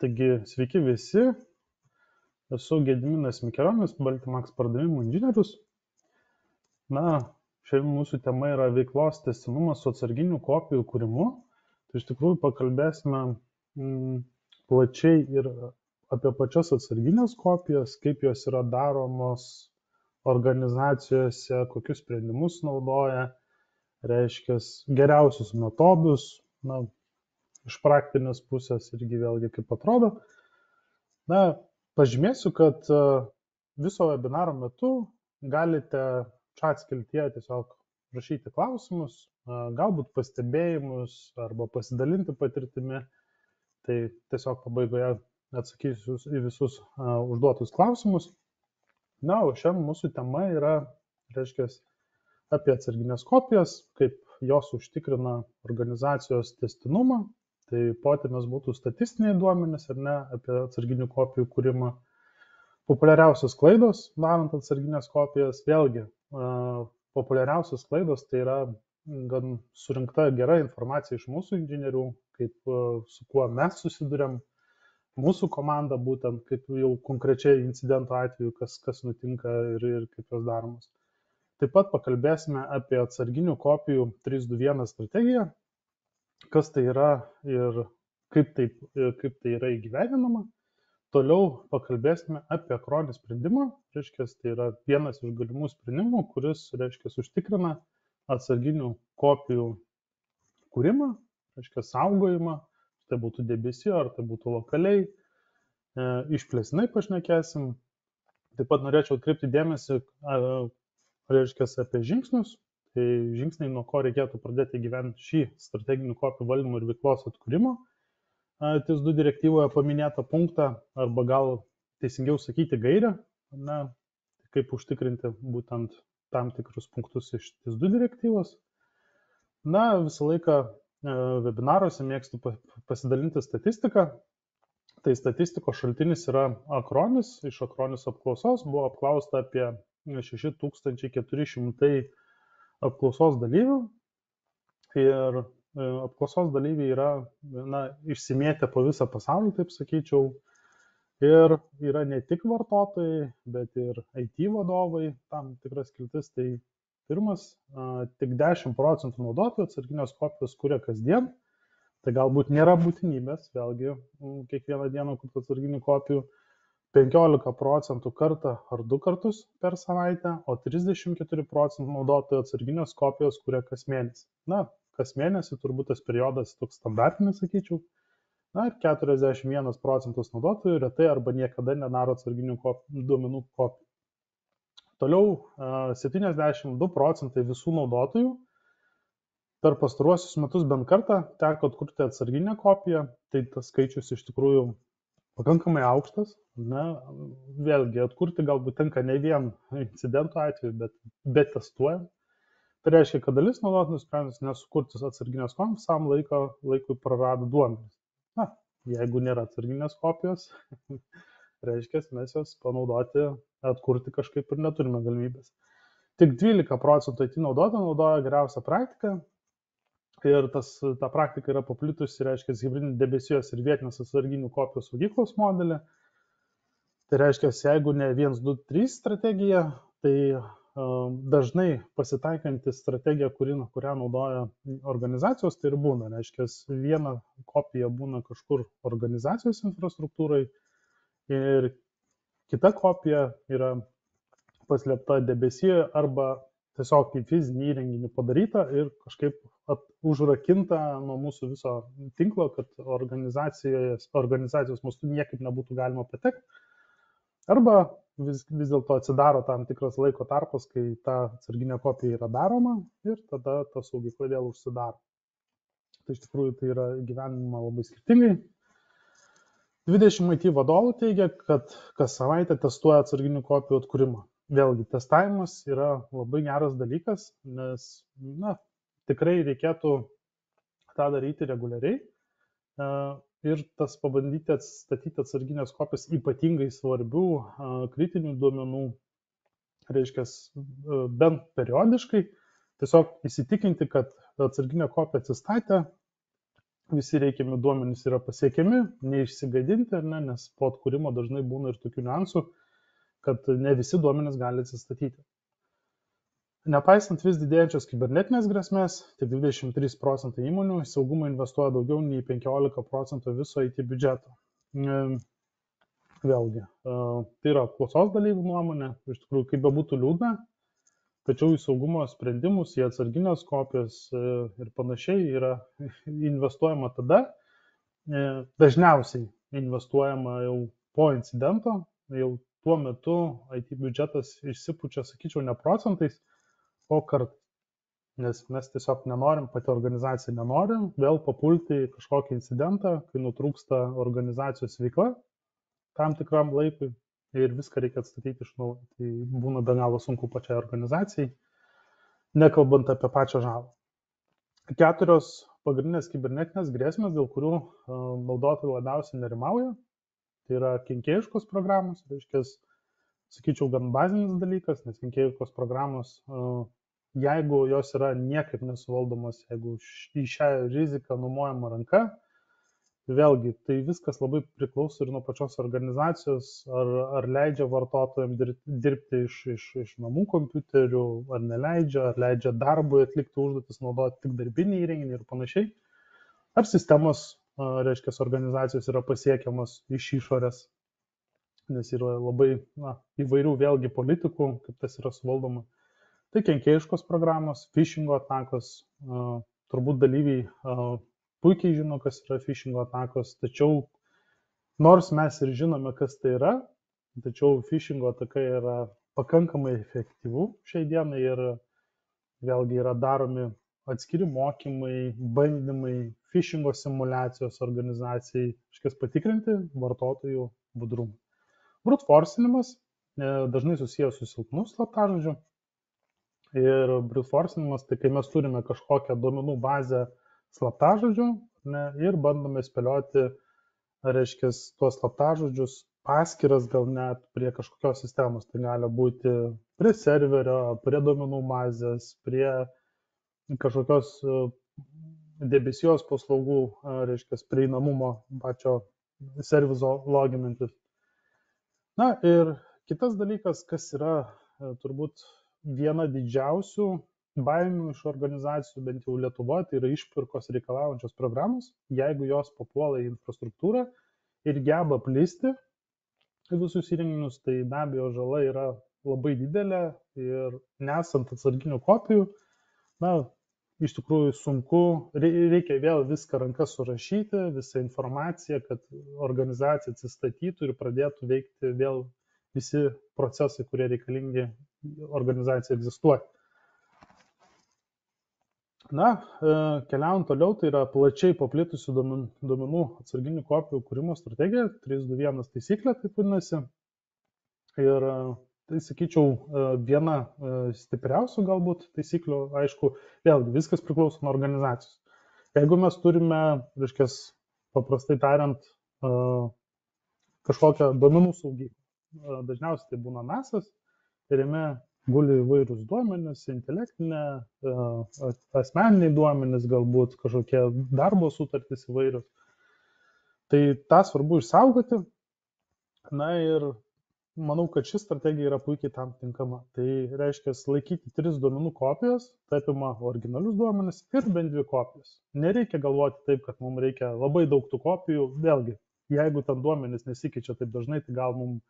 Taigi, sveiki visi, esu Gediminas Mikelionis, Baltimax pardavimų inžinierius. Šiandien mūsų tema yra veiklos tęstinumas su atsarginių kopijų kūrimu. Tai iš tikrųjų pakalbėsime plačiai ir apie pačias atsarginės kopijas, kaip jos yra daromos organizacijose, kokius sprendimus naudoja, reiškia geriausius metodus, iš praktinės pusės irgi vėlgi kaip atrodo. Pažymėsiu, kad viso webinaro metu galite chat skiltyje tiesiog rašyti klausimus, galbūt pastebėjimus arba pasidalinti patirtimi. Tai tiesiog pabaigoje atsakysiu į visus užduotus klausimus. O šiandien mūsų tema yra, reiškia, apie atsarginės kopijas, kaip jos užtikrina organizacijos tęstinumą. Tai potemės būtų statistiniai duomenys ar ne apie atsarginių kopijų kūrimą. Populiariausios klaidos, darant atsarginės kopijas, vėlgi, populiariausios klaidos tai yra gan surinkta gera informacija iš mūsų inžinierių, su kuo mes susidurėm, mūsų komanda būtent, kaip jau konkrečiai incidento atveju, kas nutinka ir kaip jos daromos. Taip pat pakalbėsime apie atsarginių kopijų 3-2-1 strategiją, kas tai yra ir kaip tai yra įgyvendinama. Toliau pakalbėsime apie akroninį sprendimą, reiškia, tai yra vienas iš galimų sprendimų, kuris, reiškia, užtikrina atsarginių kopijų kūrimą, reiškia, saugojimą, tai būtų debesijo, ar tai būtų lokaliai, išplėstinai pašnekėsim. Taip pat norėčiau atkreipti dėmesį, reiškia, apie žingsnius. Tai žingsniai, nuo ko reikėtų pradėti gyventi šį strateginių kopijų valdymo ir veiklos atkūrimo. TIS2 direktyvoje paminėtą punktą, arba gal teisingiau sakyti gairę, kaip užtikrinti būtent tam tikrus punktus iš TIS2 direktyvos. Visą laiką webinaruose mėgstu pasidalinti statistiką. Tai statistikos šaltinis yra Akronis. Iš Akronis apklausos buvo apklausta apie 6400 apklausos dalyvių. Ir apklausos dalyviai yra išsimėtę po visą pasaulį, taip sakyčiau. Ir yra ne tik vartotojai, bet ir IT vadovai, tam tikras skiltis. Tai pirmas, tik 10% naudotojų atsarginės kopijos kuria kasdien. Tai galbūt nėra būtinybės, vėlgi, kiekvieną dieną kurti atsarginių kopijų. 15% kartą ar 2 kartus per savaitę, o 34% naudotojų atsarginės kopijos kuria kas mėnesį. Kas mėnesį turbūt tas periodas toks standartinis, sakyčiau. Ir 41% naudotojų retai arba niekada nedaro atsarginių duomenų kopijų. Toliau 72% visų naudotojų per pastaruosius metus bent kartą teko atkurti atsarginę kopiją. Tai tas skaičius iš tikrųjų pakankamai aukštas. Vėlgi, atkurti galbūt tenka ne vien incidento atveju, bet testuojant. Tai reiškia, kad dalis naudotojų nusprendus nesukurti atsarginės kopijos, visam laikui prarado duomenis. Jeigu nėra atsarginės kopijos, reiškia, mes jas panaudoti, atkurti kažkaip ir neturime galimybės. Tik 12% IT naudotojų naudoja geriausią praktiką. Ir ta praktika yra paplitusi, reiškia, hibridinį debesijos ir vietinės atsarginių kopijų saugyklos modelį. Tai reiškia, jeigu ne 1, 2, 3 strategija, tai dažnai pasitaikanti strategija, kurią naudoja organizacijos, tai ir būna. Reiškia, viena kopija būna kažkur organizacijos infrastruktūrai ir kita kopija yra paslėpta debesijoje arba tiesiog į fizinį įrenginį padaryta ir kažkaip užrakinta nuo mūsų viso tinklo, kad organizacijos mastu niekaip nebūtų galima patekti. Arba vis dėlto atsidaro tam tikras laiko tarpas, kai ta atsarginė kopija yra daroma ir tada ta saugykla vėl užsidaro. Tai iš tikrųjų tai yra gyvenima labai skirtingai. 20 IT vadovų teigia, kad kas savaitę testuoja atsarginių kopijų atkūrimą. Vėlgi, testavimas yra labai geras dalykas, nes tikrai reikėtų tą daryti reguliariai ir tas pabandyti atstatyti atsarginės kopijas ypatingai svarbių kritinių duomenų, reiškia, bent periodiškai, tiesiog įsitikinti, kad atsarginė kopija atsistatė, visi reikiami duomenys yra pasiekiami, neišsigadinti, nes po atkūrimo dažnai būna ir tokių niuansų, kad ne visi duomenys gali atsistatyti. Nepaisant vis didėjančios kibernetinės grėsmės, tik 23% įmonių į saugumą investuoja daugiau nei 15% viso IT biudžeto. Vėlgi, tai yra apklausos dalyvių nuomonė, iš tikrųjų, kaip bebūtų liūdna, tačiau į saugumo sprendimus, į atsarginės kopijas ir panašiai yra investuojama tada, dažniausiai investuojama jau po incidento, jau tuo metu IT biudžetas išsipučia, sakyčiau, ne procentais, o kartais, nes mes tiesiog nenorim, pati organizacija nenori vėl papulti į kažkokį incidentą, kai nutrūksta organizacijos veikla tam tikram laikui ir viską reikia atstatyti iš naujo. Tai būna be galo sunku pačiai organizacijai, nekalbant apie pačią žalą. 4 pagrindinės kibernetinės grėsmės, dėl kurių naudotojai labiausiai nerimauja, tai yra kenkėjiškos programos, reiškia, sakyčiau, gan bazinis dalykas, nes kenkėjiškos programos, jeigu jos yra niekaip nesuvaldomos, jeigu į šią riziką numojama ranka, vėlgi, tai viskas labai priklauso ir nuo pačios organizacijos, ar leidžia vartotojams dirbti iš namų kompiuterių, ar neleidžia, ar leidžia darbui atlikti užduotis, naudoti tik darbinį įrenginį ir panašiai. Ar sistemos, reiškia, organizacijos yra pasiekiamas iš išorės, nes yra labai įvairių vėlgi politikų, kaip tas yra suvaldoma. Tai kenkėjiškos programos, phishingo atakos, turbūt dalyviai puikiai žino, kas yra phishingo atakos, tačiau nors mes ir žinome, kas tai yra, tačiau phishingo atakai yra pakankamai efektyvų šiai dienai ir vėlgi yra daromi atskiri mokymai, bandymai, phishingo simulacijos organizacijai, iškės patikrinti vartotojų budrumą. Brute forcinimas dažnai susijęs su silpnu slaptažodžiu. Ir brute forcinimas, tai kai mes turime kažkokią duomenų bazę slaptažodžių ir bandome spėlioti, reiškia, tuos slaptažodžius paskiras gal net prie kažkokios sistemos. Tai gali būti prie serverio, prie duomenų bazės, prie kažkokios debesijos paslaugų, reiškia, prieinamumo pačio serviso loginantis. Na ir kitas dalykas, kas yra turbūt viena didžiausių baimių iš organizacijų, bent jau Lietuvoje, tai yra išpirkos reikalaujančios programos. Jeigu jos papuola į infrastruktūrą ir geba plisti visus įrenginius, tai be abejo žala yra labai didelė ir nesant atsarginių kopijų, iš tikrųjų sunku, reikia vėl viską ranka surašyti, visą informaciją, kad organizacija atsistatytų ir pradėtų veikti vėl visi procesai, kurie reikalingi organizacija egzistuoja. Keliaujant toliau, tai yra plačiai paplitusių duomenų atsarginių kopijų kūrimo strategija, 321 taisyklė, taip vadinasi. Ir tai, sakyčiau, viena stipriausių galbūt taisyklių, aišku, vėlgi viskas priklauso nuo organizacijos. Jeigu mes turime, reiškia, paprastai tariant, kažkokią duomenų saugyklą, dažniausiai tai būna NASas, ir jame guli įvairūs duomenys, intelektinė, asmeniniai duomenys, galbūt kažkokie darbo sutartys įvairios. Tai tą svarbu išsaugoti. Ir manau, kad ši strategija yra puikiai tam tinkama. Tai reiškia laikyti 3 duomenų kopijas, tai apima originalius duomenys ir bent 2 kopijas. Nereikia galvoti taip, kad mums reikia labai daug tų kopijų. Vėlgi, jeigu ten duomenys nesikeičia taip dažnai, tai gal mums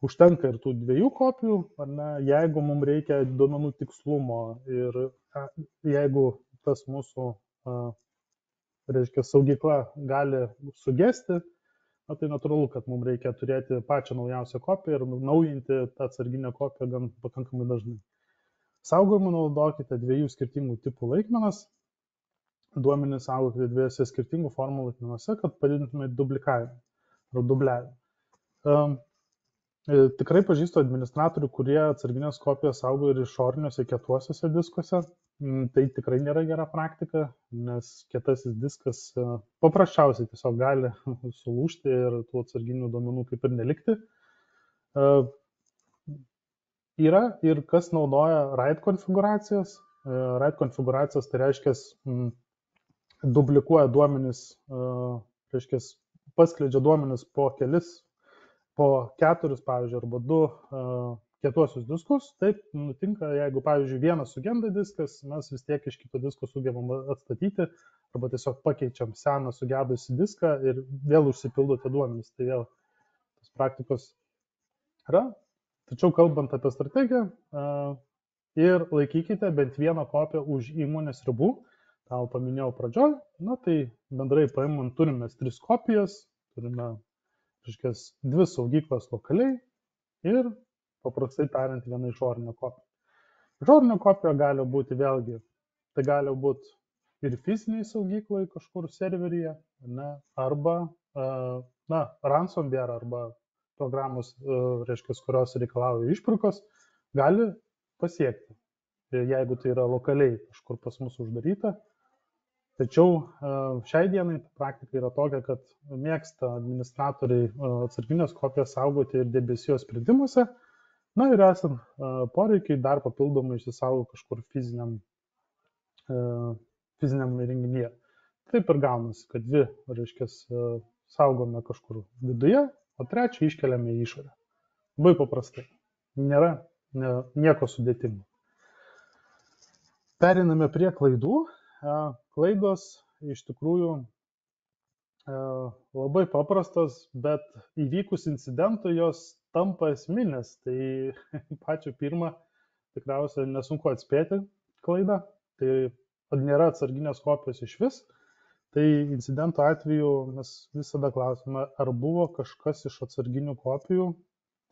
užtenka ir tų 2 kopijų, jeigu mums reikia duomenų tikslumo ir jeigu tas mūsų, reiškia, saugykla gali sugesti, tai natūralu, kad mums reikia turėti pačią naujausią kopiją ir naujinti tą atsarginę kopiją gan pakankamai dažnai. Saugojimui naudokite 2 skirtingų tipų laikmenas, duomenys saugokite 2 skirtingų formų laikmenuose, kad padidintumėte duplikavimą ar dubliavimą. Tikrai pažįstu administratorių, kurie atsarginės kopijas saugo ir išoriniuose kietuosiuose diskuose. Tai tikrai nėra gera praktika, nes kietasis diskas paprasčiausiai tiesiog gali sulūžti ir tų atsarginių duomenų kaip ir nelikti. Yra ir kas naudoja RAID konfiguracijas. RAID konfiguracijas tai reiškia duplikuoja duomenis, reiškia, paskleidžia duomenis po 4, pavyzdžiui, arba 2 kietuosius diskus. Taip nutinka, jeigu, pavyzdžiui, vienas sugenda diskas, mes vis tiek iš kito disko sugebam atstatyti, arba tiesiog pakeičiam seną sugedusi diską ir vėl užsipildo tie duomenys. Tai vėl tos praktikos yra. Tačiau kalbant apie strategiją, ir laikykite bent vieną kopiją už įmonės ribų, tą paminėjau pradžioj, tai bendrai paimant turime 3 kopijas, turime, reiškia, 2 saugyklas lokaliai ir, paprastai tariant, viena išorinė kopija. Išorinė kopija gali būti vėlgi, tai gali būti ir fiziniai saugyklai kažkur serveryje, arba ransomware arba programos, reiškia, kurios reikalauja išpirkos, gali pasiekti, jeigu tai yra lokaliai kažkur pas mus uždaryta. Tačiau šiai dienai praktika yra tokia, kad mėgsta administratoriai atsarginės kopijas saugoti ir debesijos sprendimuose, ir esant poreikiai dar papildomai išsisaugo kažkur fiziniam įrenginyje. Taip ir gaunasi, kad 2, reiškia, saugome kažkur viduje, o 3 iškeliame į išorę. Labai paprastai. Nėra nieko sudėtingo. Periname prie klaidų. Klaidos iš tikrųjų labai paprastos, bet įvykus incidentui jos tampa esminės. Tai pačią pirmą tikriausiai nesunku atspėti klaidą. Tai nėra atsarginės kopijos iš vis. Tai incidento atveju mes visada klausime, ar buvo kažkas iš atsarginių kopijų.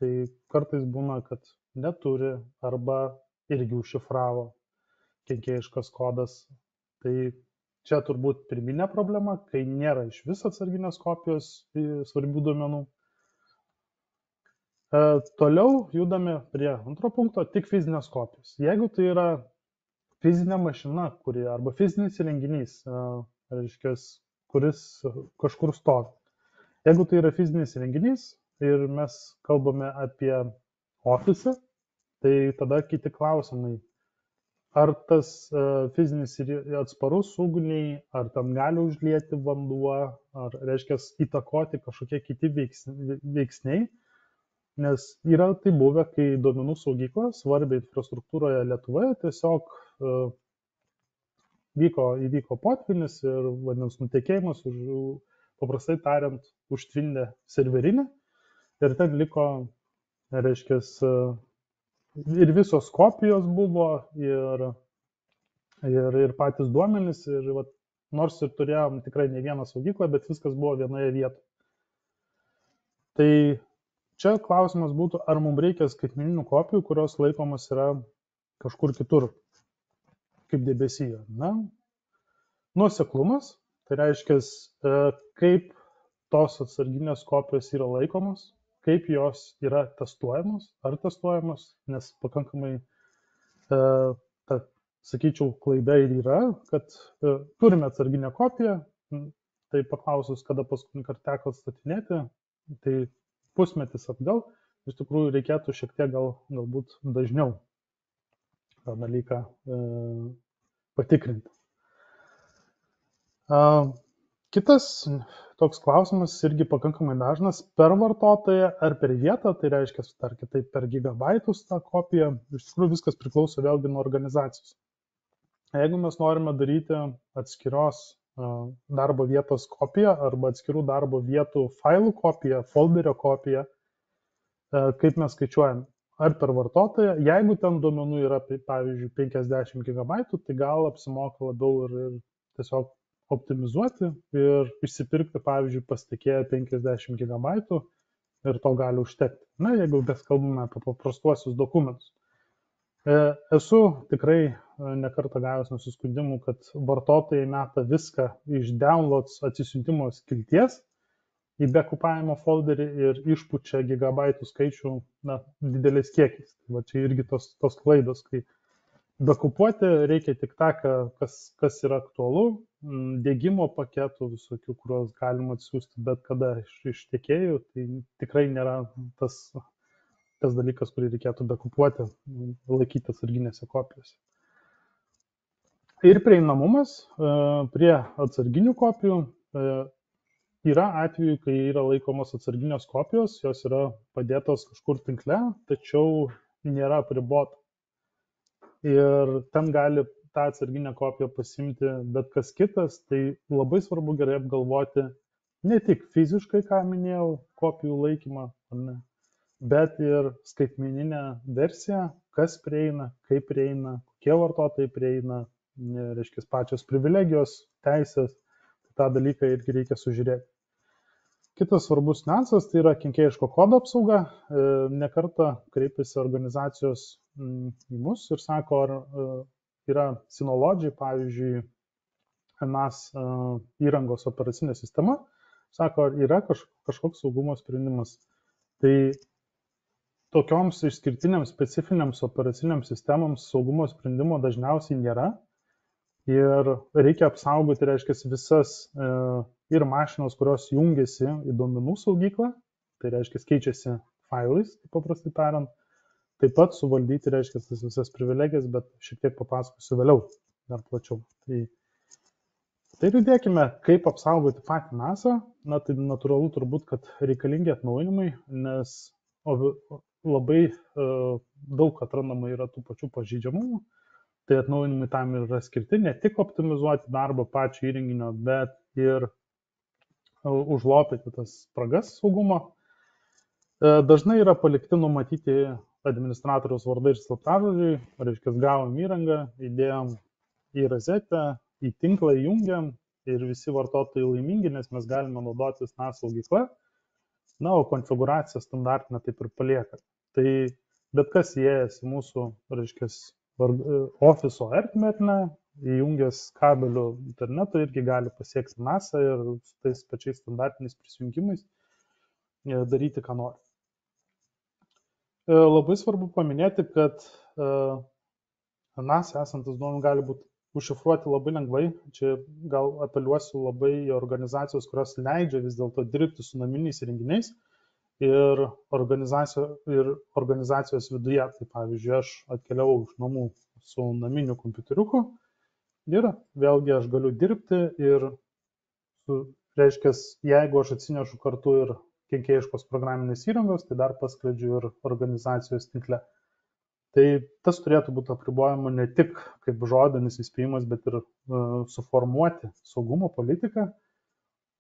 Tai kartais būna, kad neturi arba irgi užšifravo kenkėjiškas kodas. Tai čia turbūt pirminė problema, kai nėra iš vis atsarginės kopijos svarbių duomenų. Toliau judame prie antro punkto, tik fizinės kopijos. Jeigu tai yra fizinė mašina, arba fizinis įrenginys, reiškia, kuris kažkur stovi. Jeigu tai yra fizinis įrenginys ir mes kalbame apie ofisą, tai tada kiti klausimai. Ar tas fizinis atsparus ugniai, ar tam gali užlieti vanduo, ar, reiškia, įtakoti kažkokie kiti veiksniai. Nes yra tai buvę, kai duomenų saugykla, svarbiai infrastruktūroje Lietuvoje, tiesiog įvyko potvynis ir vandens nutekėjimas, paprastai tariant, užtvindė serverinę ir ten liko, reiškia, ir visos kopijos buvo, ir patys duomenys, ir nors ir turėjom tikrai ne vieną saugyklą, bet viskas buvo vienoje vietoje. Tai čia klausimas būtų, ar mums reikia skaitmeninių kopijų, kurios laikomas yra kažkur kitur, kaip debesyje. Nuoseklumas, tai reiškia, kaip tos atsarginės kopijos yra laikomos, kaip jos yra testuojamos, nes pakankamai, sakyčiau, klaida ir yra, kad turime atsarginę kopiją, tai paklausus, kada paskutinį kartą teko atstatinėti, tai pusmetis atgal, iš tikrųjų reikėtų šiek tiek galbūt dažniau tą dalyką patikrinti. Kitas toks klausimas irgi pakankamai dažnas, per vartotoją ar per vietą, tai reiškia, dar kitaip, per gigabaitus tą kopiją, iš tikrųjų viskas priklauso vėlgi nuo organizacijos. Jeigu mes norime daryti atskiros darbo vietos kopiją arba atskirų darbo vietų failų kopiją, folderio kopiją, kaip mes skaičiuojame, ar per vartotoją, jeigu ten duomenų yra, pavyzdžiui, 50 gigabaitų, tai gal apsimoka labiau ir tiesiog optimizuoti ir išsipirkti, pavyzdžiui, pas tiekėją 50 gigabaitų ir to gali užtekti. Jeigu mes kalbame apie paprastuosius dokumentus. Esu tikrai nekartą gavęs nusiskundimų, kad vartotojai meta viską iš downloads atsisiuntimo skilties į bekupavimo folderį ir išpučia gigabaitų skaičių dideliais kiekiais. Tai čia irgi tos klaidos, kai bekupuoti reikia tik tą, kas yra aktualu, dėgymo paketų visokių, kuriuos galima atsiųsti bet kada iš tiekėjų, tai tikrai nėra tas dalykas, kurį reikėtų bekupuoti, laikyti atsarginėse kopijose. Ir prieinamumas prie atsarginių kopijų. Yra atvejų, kai yra laikomos atsarginės kopijos, jos yra padėtos kažkur tinkle, tačiau nėra apribota. Ir ten gali tą atsarginę kopiją pasimti bet kas kitas, tai labai svarbu gerai apgalvoti ne tik fiziškai, ką minėjau, kopijų laikymą, ne, bet ir skaitmeninę versiją, kas prieina, kaip prieina, kokie vartotojai prieina, reiškia pačios privilegijos, teisės, tą dalyką irgi reikia sužiūrėti. Kitas svarbus niuansas tai yra kenkėjiško kodo apsauga. Nekartą kreipiasi organizacijos į mus ir sako, ar yra Synology, pavyzdžiui, NAS įrangos operacinė sistema, sako, ar yra kažkoks saugumo sprendimas. Tai tokioms išskirtiniams specifiniams operaciniams sistemams saugumo sprendimo dažniausiai nėra. Ir reikia apsaugoti, reiškia, visas ir mašinos, kurios jungiasi į duomenų saugyklą, tai reiškia, keičiasi failais, paprastai tariant, taip pat suvaldyti, reiškia, tas visas privilegijas, bet šiek tiek papasakosiu vėliau, dar plačiau. Tai judėkime, kaip apsaugoti patį NASą. Na, tai natūralu turbūt, kad reikalingi atnaujinimai, nes labai daug atrandama yra tų pačių pažeidžiamumų. Tai atnaujinimai tam yra skirti ne tik optimizuoti darbą pačio įrenginio, bet ir užlopyti tas spragas saugumo. Dažnai yra palikti numatyti administratoriaus vardai ir slaptažodžiai, reiškia, gavom įrangą, įdėjom į rozetę, į tinklą įjungiam ir visi vartotojai laimingi, nes mes galime naudotis NAS saugykla, na, o konfiguracija standartinė taip ir palieka. Tai bet kas įėjęs į mūsų, reiškia, ofiso ertmę, įjungęs kabelių internetą, irgi gali pasiekti NASą ir su tais pačiais standartiniais prisijungimais daryti, ką nori. Labai svarbu paminėti, kad NAS esantis duomenys gali būti užšifruoti labai lengvai. Čia gal apeliuosiu labai į organizacijos, kurios leidžia vis dėlto dirbti su naminiais įrenginiais ir organizacijos viduje. Tai pavyzdžiui, aš atkeliavau iš namų su naminiu kompiuteriuku ir vėlgi aš galiu dirbti ir, reiškia, jeigu aš atsinešu kartu ir kenkėjiškos programinės įrangos, tai dar paskleidžiu ir organizacijos tinkle. Tai tas turėtų būti apribojama ne tik kaip žodinis įspėjimas, bet ir suformuoti saugumo politiką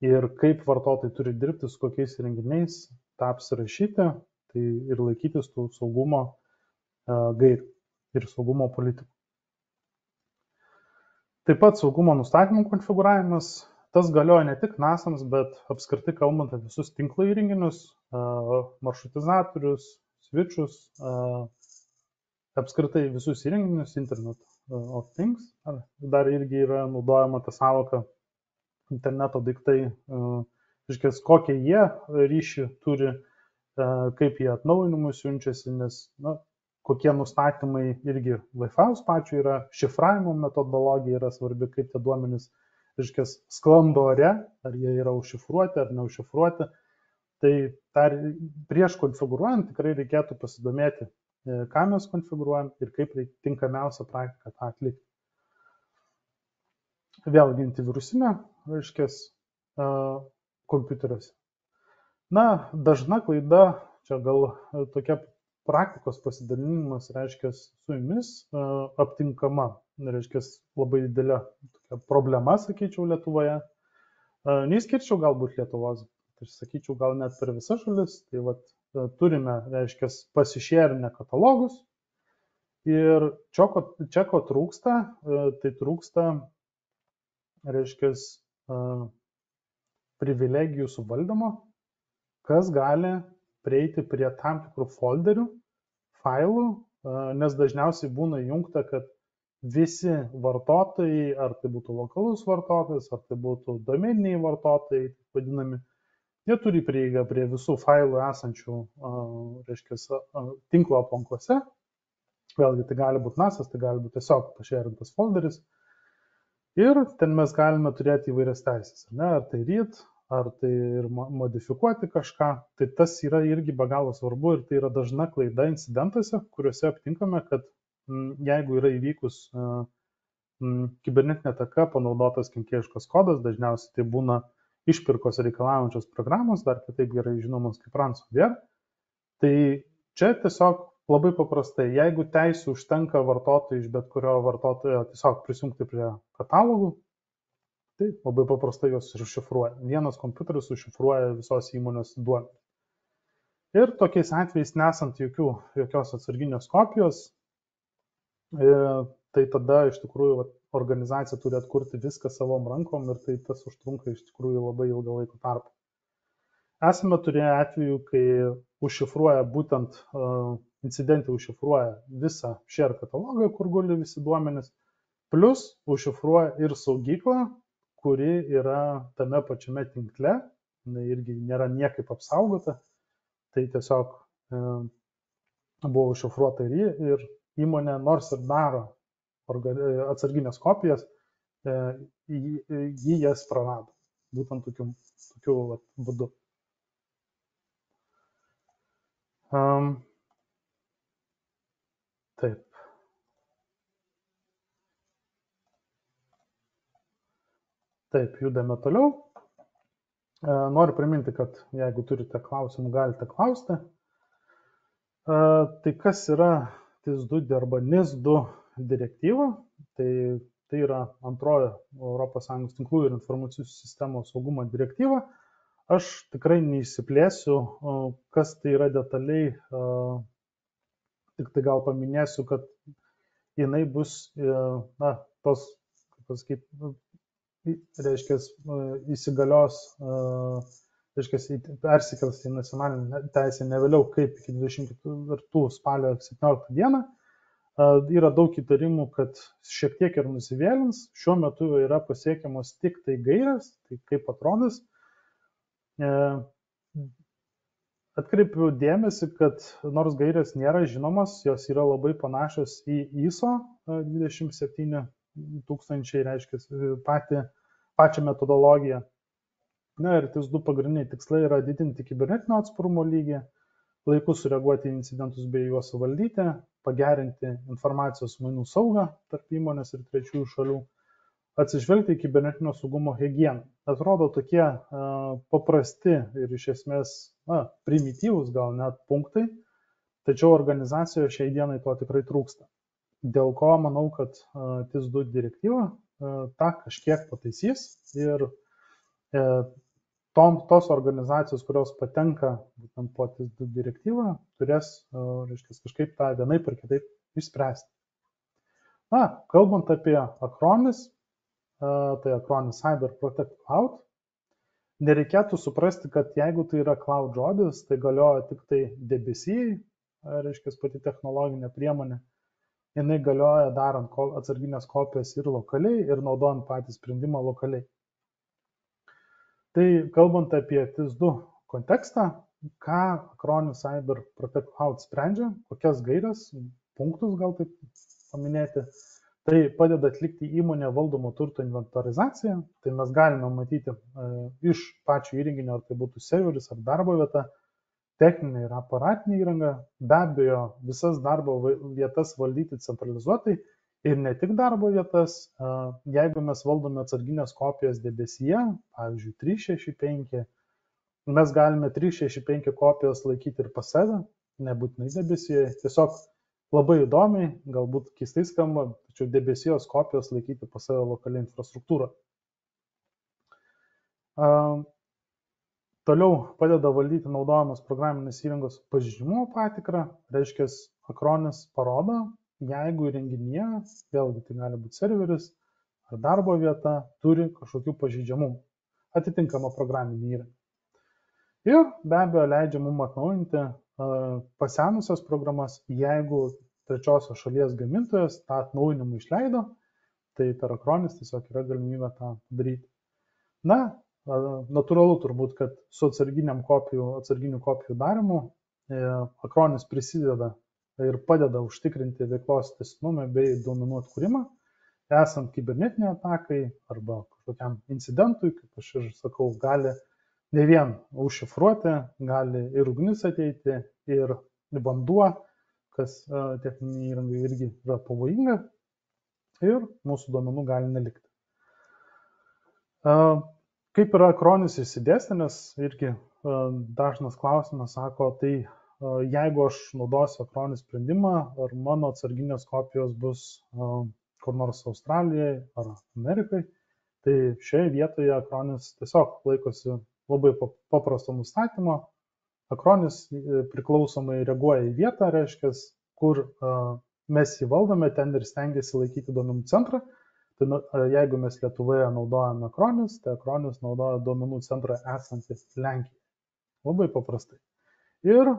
ir kaip vartotojai turi dirbti su kokiais įrenginiais, tą apsirašyti, tai ir laikytis tų saugumo gairių ir saugumo politikų. Taip pat saugumo nustatymų konfiguravimas, tas galioja ne tik NASams, bet apskritai kalbant apie visus tinklo įrenginius, maršrutizatorius, switchus, apskritai visus įrenginius, Internet of Things. Dar irgi yra naudojama ta sąvoka interneto daiktai, reiškia, kokie jie ryšį turi, kaip jie atnaujinimus siunčiasi, nes kokie nustatymai irgi Wi-Fi'aus pačiu yra, šifravimo metodologija yra svarbi, kaip tie duomenys, reiškia, sklando ore, ar jie yra užšifruoti ar neužšifruoti. Tai prieš konfigūruojant tikrai reikėtų pasidomėti, ką mes konfigūruojam ir kaip tinkamiausia praktika tą atlikti. Vėlgi antivirusinė, reiškia, kompiuteriuose. Na, dažna klaida, čia gal tokia praktikos pasidalinimas, reiškia, su jumis aptinkama, reiškia, labai didelė problema, sakyčiau, Lietuvoje. Neįskirčiau galbūt Lietuvos, tai sakyčiau, gal net per visas šalis. Tai turime, reiškia, pasišėrinę katalogus ir čia ko trūksta, tai trūksta, reiškia, privilegijų suvaldymo, kas gali prieiti prie tam tikrų folderių, failų, nes dažniausiai būna įjungta, kad visi vartotojai, ar tai būtų lokalus vartotojas, ar tai būtų domeniniai vartotojai, vadinami, jie turi prieigą prie visų failų esančių, reiškia, tinklo aplankose. Vėlgi, tai gali būti NASas, tai gali būti tiesiog pašėrintas folderis. Ir ten mes galime turėti įvairias teisės, ar tai read, ar tai ir modifikuoti kažką. Tai tas yra irgi be galo svarbu ir tai yra dažna klaida incidentuose, kuriuose aptinkame, kad jeigu yra įvykus kibernetinė ataka panaudotas kenkėjiškas kodas, dažniausiai tai būna išpirkos reikalaujančios programos, dar kitaip gerai žinomas kaip ransomware. Tai čia tiesiog labai paprastai, jeigu teisų užtenka vartotojui iš bet kurio vartotojo tiesiog prisijungti prie katalogų, tai labai paprastai juos užšifruoja. Vienas kompiuteris užšifruoja visos įmonės duomenis. Ir tokiais atvejais nesant jokios atsarginės kopijos, tai tada iš tikrųjų organizacija turi atkurti viską savom rankom ir tai tas užtrunka iš tikrųjų labai ilgą laiko tarpą. Esame turėję atvejų, kai užšifruoja būtent incidentai užšifruoja visą share katalogą, kur guli visi duomenys, plus užšifruoja ir saugyklą, kuri yra tame pačiame tinkle, irgi nėra niekaip apsaugota, tai tiesiog buvo užšifruota ir įmonė nors ir daro atsarginės kopijas, jį jas prarado, būtent tokiu būdu. Taip. Taip, judame toliau. Noriu priminti, kad jeigu turite klausimų, galite klausti. Tai kas yra TIS2 arba NIS2 direktyva? Tai yra antroji ES tinklų ir informacijų sistemos saugumo direktyva. Aš tikrai neįsiplėsiu, kas tai yra detaliai, tik tai gal paminėsiu, kad jinai bus, tos, kaip pasakyti, reiškia, įsigalios, reiškia, persikels į nacionalinę teisę ne vėliau kaip iki 24 spalio 17 dieną. Yra daug įtarimų, kad šiek tiek ir nusivėlins. Šiuo metu yra pasiekiamos tik tai gairės, tai kaip atrodys. Atkreipiu dėmesį, kad nors gairės nėra žinomas, jos yra labai panašios į ISO 27000, reiškia, pačią metodologiją. Ir TIS2 pagrindiniai tikslai yra didinti kibernetinio atsparumo lygį, laiku sureaguoti į incidentus bei juos suvaldyti, pagerinti informacijos mainų saugą tarp įmonės ir trečiųjų šalių, atsižvelgti į kibernetinio saugumo higieną. Atrodo tokie paprasti ir iš esmės primityvūs gal net punktai, tačiau organizacijoje šiai dienai to tikrai trūksta. Dėl ko manau, kad TIS2 direktyva tą kažkiek pataisys ir tos organizacijos, kurios patenka būtent po TIS2 direktyvą, turės, reiškia, kažkaip tą vienaip ar kitaip išspręsti. Kalbant apie Acronis, tai Acronis Cyber Protect Cloud, nereikėtų suprasti, kad jeigu tai yra cloud žodis, tai galioja tik tai debesijai, reiškia, pati technologinė priemonė. Jinai galioja darant atsarginės kopijas ir lokaliai, ir naudojant patį sprendimą lokaliai. Tai kalbant apie TIS2 kontekstą, ką Acronis Cyber Protect Cloud sprendžia, kokias gairias, punktus gal taip paminėti, tai padeda atlikti įmonė valdomo turto inventorizaciją, tai mes galime matyti iš pačio įrenginio, ar tai būtų serveris ar darbo vieta, techninė ir aparatinė įranga, be abejo visas darbo vietas valdyti centralizuotai ir ne tik darbo vietas, jeigu mes valdome atsarginės kopijas debesyje, pavyzdžiui 365, mes galime 365 kopijas laikyti ir pas save, nebūtinai debesyje, tiesiog labai įdomiai, galbūt keistai skamba, tačiau debesijos kopijas laikyti pas save lokalią infrastruktūrą. Toliau padeda valdyti naudojamos programinės įrangos pažeidžiamumo patikrą, reiškia, Acronis parodo, jeigu įrenginyje, vėlgi tai gali būti serveris ar darbo vieta, turi kažkokių pažeidžiamumų, atitinkamą programinį įrangą. Ir be abejo leidžia mums atnaujinti pasenusias programas, jeigu trečiosios šalies gamintojas tą atnaujinimą išleido, tai per Acronis tiesiog yra galimybė tą padaryti. Natūralu turbūt, kad su atsarginių kopijų darimu Acronis prisideda ir padeda užtikrinti veiklos tęstinumą bei duomenų atkūrimą, esant kibernetinei atakai arba kažkokiam incidentui, kaip aš ir sakau, gali ne vien užšifruoti, gali ir ugnis ateiti, ir vanduo, kas techninė įranga irgi yra pavojinga. ir mūsų duomenų gali nelikti. Kaip yra akronis išsidėstę, nes irgi dažnas klausimas sako, tai jeigu aš naudosiu akronis sprendimą, ar mano atsarginės kopijos bus kur nors Australijoje ar Amerikai, tai šioje vietoje akronis tiesiog laikosi labai paprasto nustatymo. Akronis priklausomai reaguoja į vietą, reiškia, kur mes jį valdome, ten ir stengiasi laikyti duomenų centrą. Tai jeigu mes Lietuvoje naudojame akronis, tai akronis naudoja duomenų centrą esantį Lenkijoje. Labai paprastai. Ir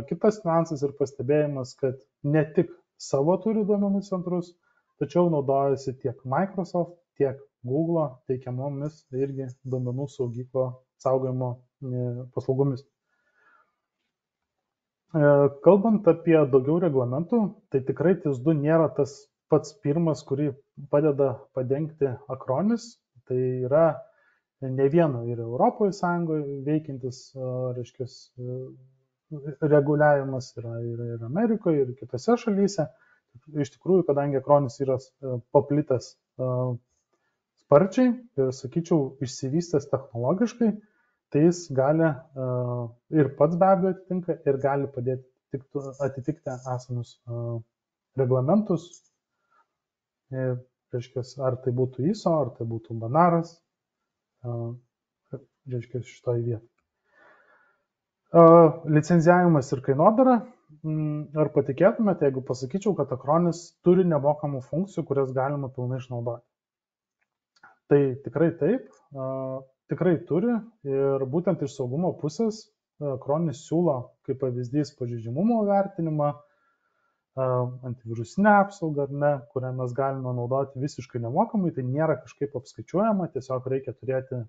kitas niuansas ir pastebėjimas, kad ne tik savo turi duomenų centrus, tačiau naudojasi tiek Microsoft, tiek Google teikiamomis irgi duomenų saugyklo saugojimo paslaugomis. Kalbant apie daugiau reglamentų, tai tikrai TIS2 nėra tas pats pirmas, kurį padeda padengti akronis. Tai yra ne vieno ir Europoje Sąjungoje veikiantis, reiškia, reguliavimas yra ir Amerikoje, ir kitose šalyse. Iš tikrųjų, kadangi akronis yra paplitęs sparčiai ir, sakyčiau, išsivystęs technologiškai, tai jis gali ir pats be abejo atitinka ir gali padėti atitikti esamus reglamentus. Reiškia, ar tai būtų ISO, ar tai būtų BNARas, reiškia, šitoje vietoje. Licenzijavimas ir kainodara. Ar patikėtumėte, jeigu pasakyčiau, kad akronis turi nemokamų funkcijų, kurias galima pilnai išnaudoti? Tai tikrai taip. Tikrai turi ir būtent iš saugumo pusės akronis siūlo kaip pavyzdys pažeidžiamumo vertinimą, antivirusinę apsaugą, kurią mes galime naudoti visiškai nemokamai, tai nėra kažkaip apskaičiuojama, tiesiog reikia turėti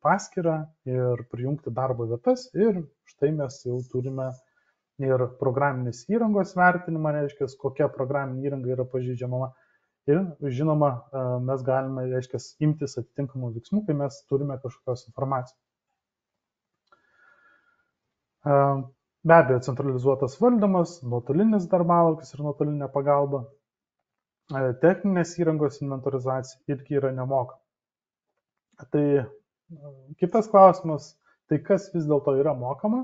paskyrą ir prijungti darbo vietas ir štai mes jau turime ir programinės įrangos vertinimą, reiškia, kokia programinė įranga yra pažeidžiama. Ir, žinoma, mes galime, reiškia, imtis atitinkamų veiksmų, kai mes turime kažkokios informacijos. Be abejo, centralizuotas valdymas, nuotolinis darbalaukis ir nuotolinė pagalba, techninės įrangos inventorizacija irgi yra nemokama. Tai kitas klausimas, tai kas vis dėlto yra mokama?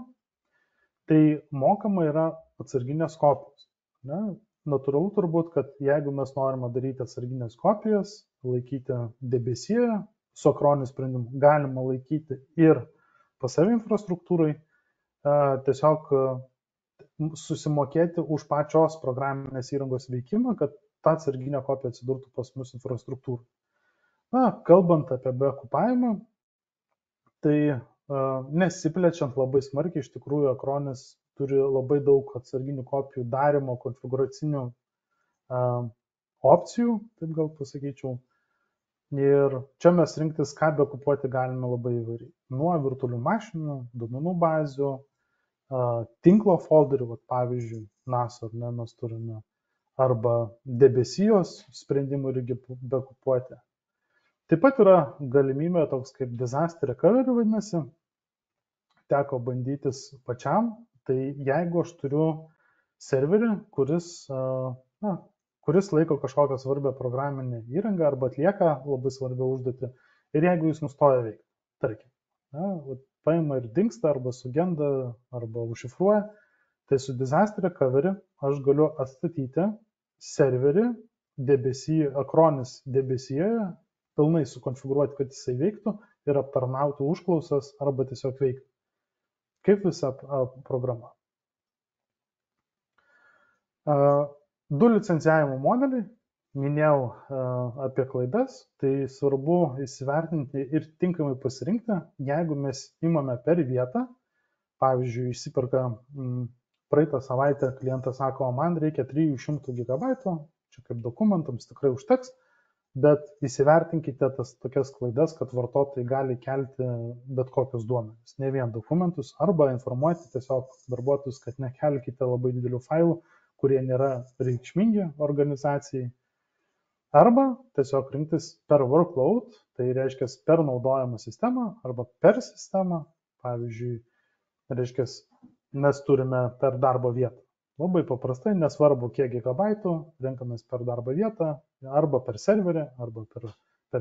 Tai mokama yra atsarginės kopijos. Natūralu turbūt, kad jeigu mes norime daryti atsarginės kopijas, laikyti debesyje, su akroniniu sprendimu galima laikyti ir pas save infrastruktūrai, tiesiog susimokėti už pačios programinės įrangos veikimą, kad ta atsarginė kopija atsidurtų pas mus infrastruktūrą. Kalbant apie beokupavimą, tai nesiplečiant labai smarkiai, iš tikrųjų akronis turi labai daug atsarginių kopijų darimo konfiguracinių opcijų, taip gal pasakyčiau. Ir čia mes rinktis, ką beokupuoti galime labai įvairiai. Nuo virtualių mašinų, duomenų bazių, tinklo folderių, pavyzdžiui, NASA mes turime, arba debesijos sprendimų irgi beokupuoti. Taip pat yra galimybė toks kaip disaster recovery vadinasi, teko bandytis pačiam. Tai jeigu aš turiu serverį, kuris laiko kažkokią svarbią programinę įrangą arba atlieka labai svarbią užduotį, ir jeigu jis nustoja veikti, tarkim, paima ir dingsta, arba sugenda, arba užšifruoja, tai su disaster recovery aš galiu atstatyti serverį akronis debesijoje, pilnai sukonfigūruoti, kad jisai veiktų ir aptarnauti užklausas arba tiesiog veikti. Kaip visa programa. 2 licencijavimo modeliai, minėjau apie klaidas, tai svarbu įsivertinti ir tinkamai pasirinkti, jeigu mes imame per vietą, pavyzdžiui, įsiperka praeitą savaitę klientas sako, man reikia 300 GB, čia kaip dokumentams tikrai užteks, bet įsivertinkite tokias klaidas, kad vartotojai gali kelti bet kokius duomenis, ne vien dokumentus, arba informuoti tiesiog darbuotojus, kad nekelkite labai didelių failų, kurie nėra reikšmingi organizacijai. Arba tiesiog rinktis per workload, tai reiškia per naudojamą sistemą arba per sistemą, pavyzdžiui, reiškia mes turime per darbo vietą. Labai paprastai, nesvarbu kiek gigabaitų, renkamės per darbo vietą, arba per serverį, arba per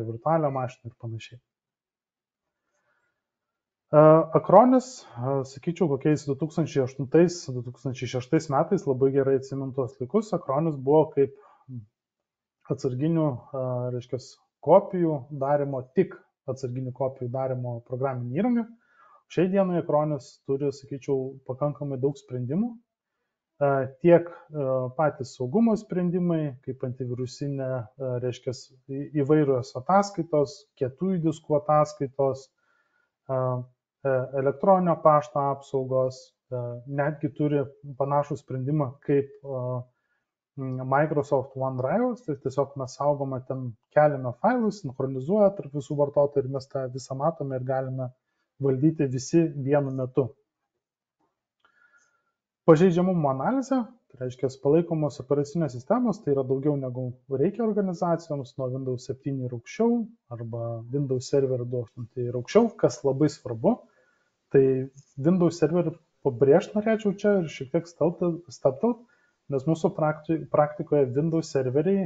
virtualią mašiną ir panašiai. Acronis, sakyčiau, kokiais 2008-2006 metais, labai gerai atsimintos laikus, Acronis buvo kaip atsarginių, reiškia, kopijų darimo, tik atsarginių kopijų darimo programinį įrangą. Šiai dienai Acronis turi, sakyčiau, pakankamai daug sprendimų. Tiek patys saugumo sprendimai, kaip antivirusinė, reiškia, įvairios ataskaitos, kietųjų diskų ataskaitos, elektroninio pašto apsaugos, netgi turi panašų sprendimą kaip Microsoft OneDrive, tai tiesiog mes saugome ten, keliame failus, sinchronizuoja tarp visų vartotojų ir mes tą visą matome ir galime valdyti visi vienu metu. Pažeidžiamumo analizė, tai reiškia palaikomos operacinės sistemos, tai yra daugiau negu reikia organizacijoms, nuo Windows 7 ir aukščiau, arba Windows Server 2.8 ir aukščiau, kas labai svarbu. Tai Windows Server pabrėžti norėčiau čia ir šiek tiek stabtelt, nes mūsų praktikoje Windows serveriai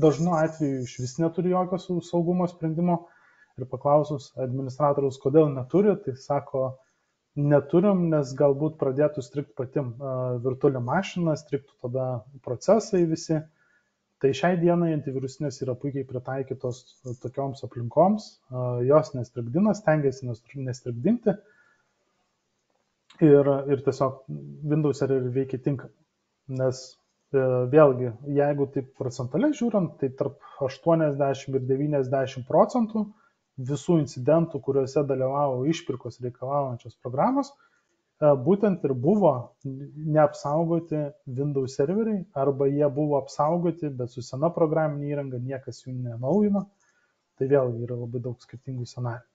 dažnu atveju iš vis neturi jokio saugumo sprendimo ir paklausus administratoriaus, kodėl neturi, tai sako, neturim, nes galbūt pradėtų strigti pati virtuali mašina, strigtų tada procesai visi. Tai šiai dienai antivirusinės yra puikiai pritaikytos tokioms aplinkoms, jos nestrigdina, stengiasi nestrigdinti ir tiesiog Windows serveriai veikia tinkamai. Nes vėlgi, jeigu taip procentaliai žiūrint, tai tarp 80 ir 90% visų incidentų, kuriuose dalyvavo išpirkos reikalaujančios programos, būtent ir buvo neapsaugoti Windows serveriai, arba jie buvo apsaugoti, bet su sena programinė įranga niekas jų nenaujino. Tai vėlgi yra labai daug skirtingų scenarijų.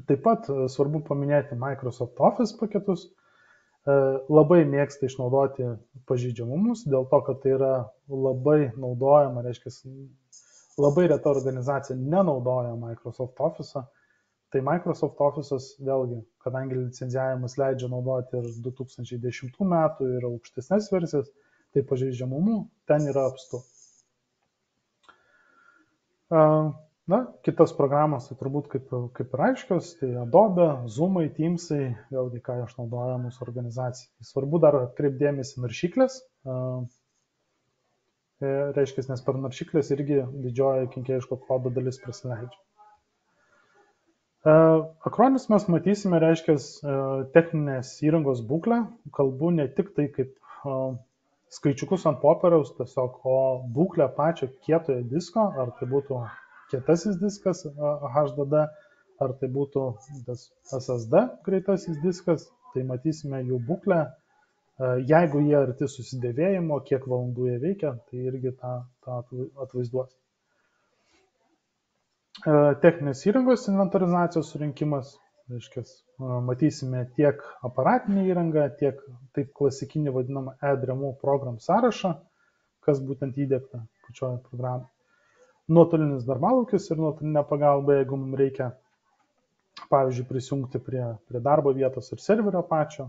Taip pat svarbu paminėti Microsoft Office paketus. Labai mėgsta išnaudoti pažeidžiamumus, dėl to, kad tai yra labai naudojama, reiškia, labai reta organizacija nenaudoja Microsoft Office. Tai Microsoft Office'as vėlgi, kadangi licenzijavimas leidžia naudoti ir 2010 metų ir aukštesnės versijas, tai pažeidžiamumų ten yra apstu. Na, kitas programos, tai turbūt kaip ir aiškios, tai Adobe, Zoom'ai, Teams'ai, vėlgi ką aš naudoja mūsų organizacijai. Svarbu dar atkreipdėmėsi naršyklės, reiškia, nes per naršyklės irgi didžioji kenkėjiško kodo dalis prasileidžia. Acronis mes matysime, reiškia, techninės įrangos būklę, kalbu ne tik tai kaip skaičiukus ant popieriaus, tiesiog, o būklę pačio kietojo disko, ar tai būtų kietasis diskas HDD, ar tai būtų SSD greitasis diskas, tai matysime jų būklę. Jeigu jie arti susidėvėjimo, kiek valandų jie veikia, tai irgi tą atvaizduos. Techninės įrangos inventarizacijos surinkimas, reiškia, matysime tiek aparatinę įrangą, tiek taip klasikinį vadinamą EDREMU program sąrašą, kas būtent įdiegta pačioje programoje. Nuotolinis darbalaukis ir nuotolinė pagalba, jeigu mums reikia, pavyzdžiui, prisijungti prie darbo vietos ir serverio pačio.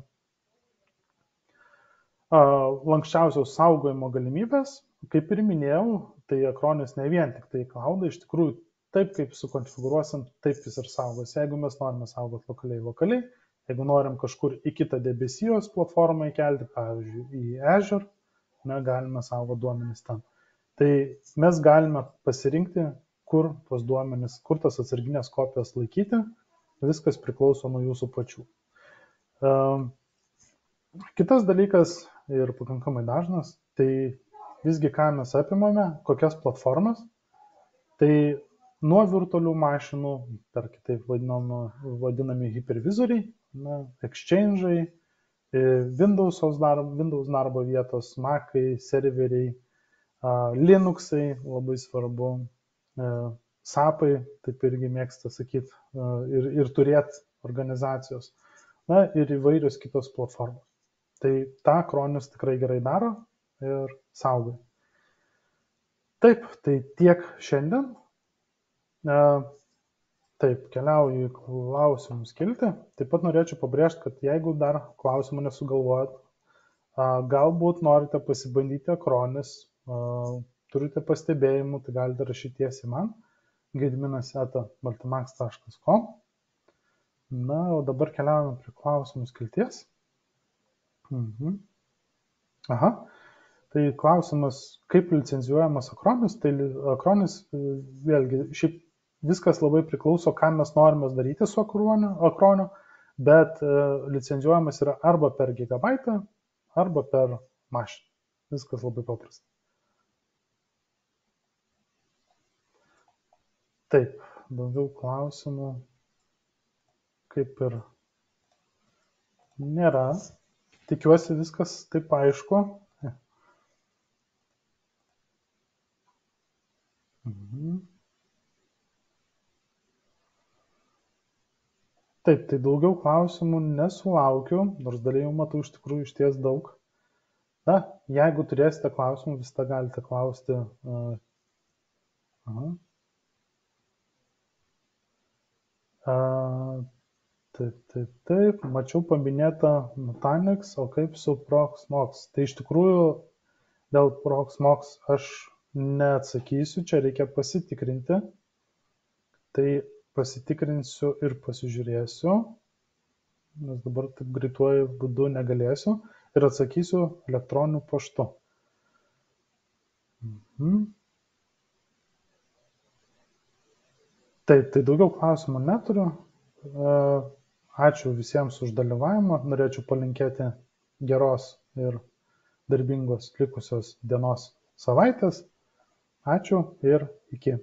Lankščiausios saugojimo galimybės, kaip ir minėjau, tai Acronis ne vien tik tai cloudą, iš tikrųjų taip kaip sukonfigūruosim, taip jis ir saugos. Jeigu mes norime saugoti lokaliai, jeigu norim kažkur į kitą debesijos platformą įkelti, pavyzdžiui, į Azure, galime saugoti duomenis ten. Tai mes galime pasirinkti, kur tos duomenis, kur tas atsarginės kopijas laikyti, viskas priklauso nuo jūsų pačių. Kitas dalykas ir pakankamai dažnas, tai visgi ką mes apimame, kokias platformas, tai nuo virtualių mašinų, per kitaip vadinami hipervizoriai, exchange'ai, Windows darbo vietos, Mac'ai, serveriai, Linux'ai, labai svarbu, SAP'ai, taip irgi mėgsta sakyti, ir turėti organizacijos, ir įvairios kitos platformos. Tai tą Acronis tikrai gerai daro ir saugo. Taip, tai tiek šiandien. Taip, keliauju į klausimų skiltį. Taip pat norėčiau pabrėžti, kad jeigu dar klausimų nesugalvojat, galbūt norite pasibandyti Acronis, turite pastebėjimų, tai galite rašyti tiesiai man, gediminas@baltimax.com. Na, o dabar keliaujame prie klausimų skilties. Aha. Tai klausimas, kaip licencijuojamas Acronis, tai Acronis, vėlgi, šiaip viskas labai priklauso, ką mes norime daryti su Acroniu, bet licencijuojamas yra arba per gigabaitą, arba per mašiną. Viskas labai paprasta. Taip, daugiau klausimų kaip ir nėra. Tikiuosi viskas taip aišku. Taip, tai daugiau klausimų nesulaukiu, nors dalyvių matau iš tikrųjų išties daug. Na, jeigu turėsite klausimų, visada galite klausti. Taip, mačiau paminėtą Nutanix, o kaip su Proxmox? Tai iš tikrųjų dėl Proxmox aš neatsakysiu, čia reikia pasitikrinti. Tai pasitikrinsiu ir pasižiūrėsiu, nes dabar taip greituoju būdu negalėsiu ir atsakysiu elektroniniu paštu. Taip, tai daugiau klausimų neturiu. Ačiū visiems už dalyvavimą. Norėčiau palinkėti geros ir darbingos likusios dienos savaitės. Ačiū ir iki.